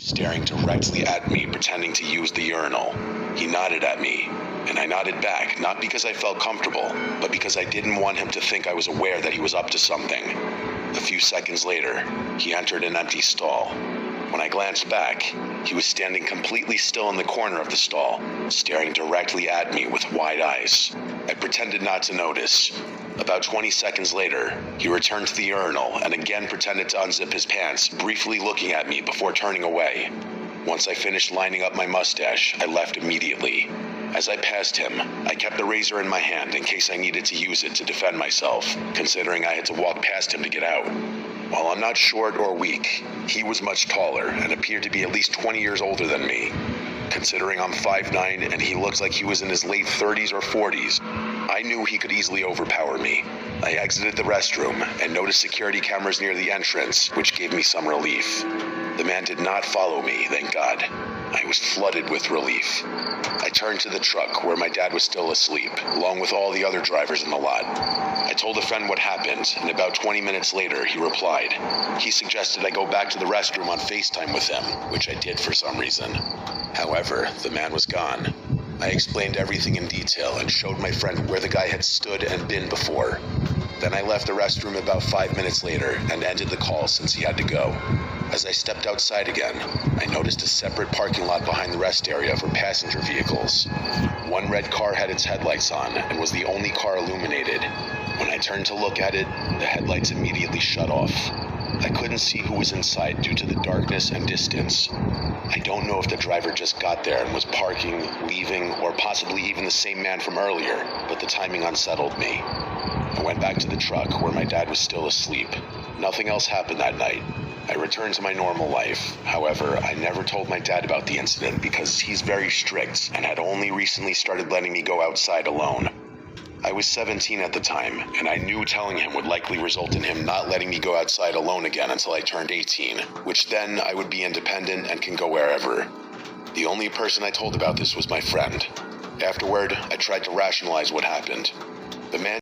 staring directly at me, pretending to use the urinal. He nodded at me, and I nodded back, not because I felt comfortable, but because I didn't want him to think I was aware that he was up to something. A few seconds later, he entered an empty stall. When I glanced back, he was standing completely still in the corner of the stall, staring directly at me with wide eyes. I pretended not to notice. About 20 seconds later, he returned to the urinal and again pretended to unzip his pants, briefly looking at me before turning away. Once I finished lining up my mustache, I left immediately. As I passed him, I kept the razor in my hand in case I needed to use it to defend myself, considering I had to walk past him to get out. While I'm not short or weak, he was much taller and appeared to be at least 20 years older than me. Considering I'm 5'9" and he looks like he was in his late 30s or 40s, I knew he could easily overpower me. I exited the restroom and noticed security cameras near the entrance, which gave me some relief. The man did not follow me, thank God. I was flooded with relief. I turned to the truck where my dad was still asleep, along with all the other drivers in the lot. I told a friend what happened, and about 20 minutes later, he replied. He suggested I go back to the restroom on FaceTime with him, which I did for some reason. However, the man was gone. I explained everything in detail and showed my friend where the guy had stood and been before. Then I left the restroom about 5 minutes later and ended the call since he had to go. As I stepped outside again, I noticed a separate parking lot behind the rest area for passenger vehicles. One red car had its headlights on and was the only car illuminated. When I turned to look at it, the headlights immediately shut off. I couldn't see who was inside due to the darkness and distance. I don't know if the driver just got there and was parking, leaving, or possibly even the same man from earlier, but the timing unsettled me. I went back to the truck where my dad was still asleep. Nothing else happened that night. I returned to my normal life. However, I never told my dad about the incident because he's very strict and had only recently started letting me go outside alone. I was 17 at the time, and I knew telling him would likely result in him not letting me go outside alone again until I turned 18, which then I would be independent and can go wherever. The only person I told about this was my friend. Afterward, I tried to rationalize what happened. The man